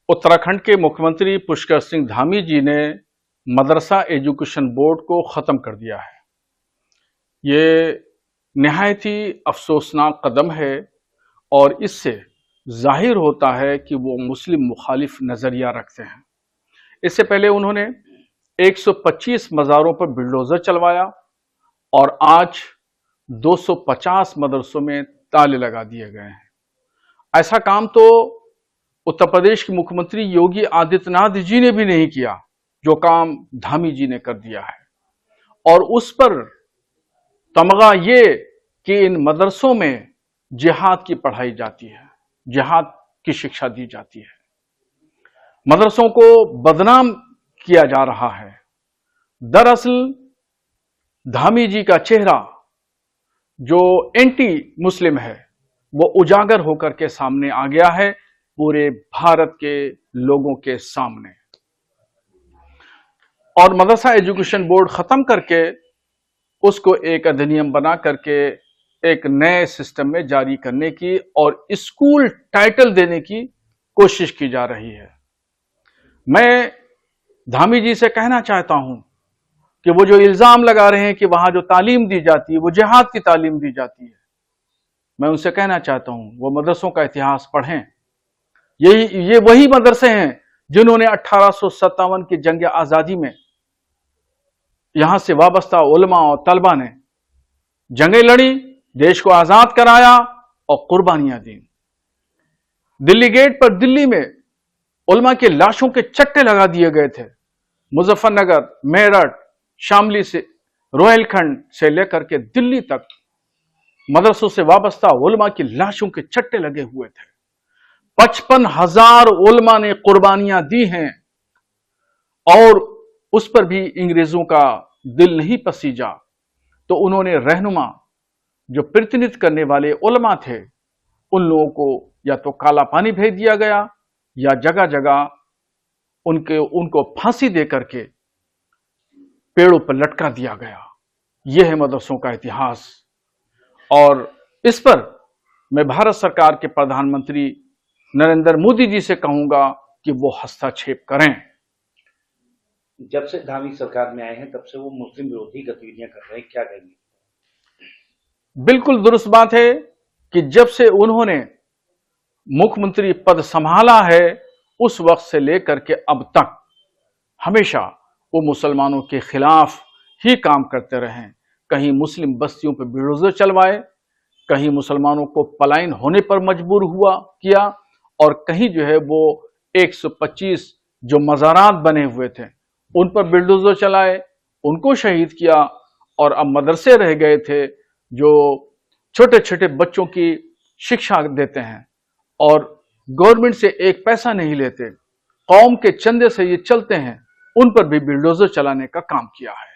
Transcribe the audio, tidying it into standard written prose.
उत्तराखंड के मुख्यमंत्री पुष्कर सिंह धामी जी ने मदरसा एजुकेशन बोर्ड को ख़त्म कर दिया है। ये निहायत ही अफसोसनाक कदम है और इससे जाहिर होता है कि वो मुस्लिम मुखालिफ नज़रिया रखते हैं। इससे पहले उन्होंने 125 मज़ारों पर बिल्डोज़र चलवाया और आज 250 मदरसों में ताले लगा दिए गए हैं। ऐसा काम तो उत्तर प्रदेश के मुख्यमंत्री योगी आदित्यनाथ जी ने भी नहीं किया, जो काम धामी जी ने कर दिया है। और उस पर तमगा ये कि इन मदरसों में जिहाद की पढ़ाई जाती है, जिहाद की शिक्षा दी जाती है। मदरसों को बदनाम किया जा रहा है। दरअसल धामी जी का चेहरा जो एंटी मुस्लिम है वो उजागर होकर के सामने आ गया है पूरे भारत के लोगों के सामने। और मदरसा एजुकेशन बोर्ड खत्म करके उसको एक अधिनियम बना करके एक नए सिस्टम में जारी करने की और स्कूल टाइटल देने की कोशिश की जा रही है। मैं धामी जी से कहना चाहता हूं कि वो जो इल्जाम लगा रहे हैं कि वहां जो तालीम दी जाती है वो जिहाद की तालीम दी जाती है, मैं उनसे कहना चाहता हूं वो मदरसों का इतिहास पढ़ें। ये वही मदरसे हैं जिन्होंने 1857 की जंग आजादी में यहां से वाबस्ता उलमा और तलबा ने जंगें लड़ी, देश को आजाद कराया और कुर्बानियां दी। दिल्ली गेट पर दिल्ली में उलमा के लाशों के चट्टे लगा दिए गए थे। मुजफ्फरनगर, मेरठ, शामली से रोहिलखंड से लेकर के दिल्ली तक मदरसों से वाबस्ता उलमा की लाशों के चट्टे लगे हुए थे। 55,000 उलमा ने कुर्बानियां दी हैं और उस पर भी अंग्रेजों का दिल नहीं पसीजा, तो उन्होंने रहनुमा जो प्रतिनिधित्व करने वाले उलमा थे उन लोगों को या तो काला पानी भेज दिया गया या जगह जगह उनको फांसी दे करके पेड़ों पर लटका दिया गया। यह है मदरसों का इतिहास। और इस पर मैं भारत सरकार के प्रधानमंत्री नरेंद्र मोदी जी से कहूंगा कि वो हस्तक्षेप करें। जब से धामी सरकार में आए हैं तब से वो मुस्लिम विरोधी गतिविधियां कर रहे हैं, क्या कहेंगे? बिल्कुल दुरुस्त बात है कि जब से उन्होंने मुख्यमंत्री पद संभाला है उस वक्त से लेकर के अब तक हमेशा वो मुसलमानों के खिलाफ ही काम करते रहे। कहीं मुस्लिम बस्तियों पर बिल्डोजर चलवाए, कहीं मुसलमानों को पलायन होने पर मजबूर किया और कहीं जो है वो 125 जो मज़ारात बने हुए थे उन पर बिल्डोजर चलाए, उनको शहीद किया। और अब मदरसे रह गए थे जो छोटे छोटे बच्चों की शिक्षा देते हैं और गवर्नमेंट से एक पैसा नहीं लेते, कौम के चंदे से ये चलते हैं, उन पर भी बिल्डोजर चलाने का काम किया है।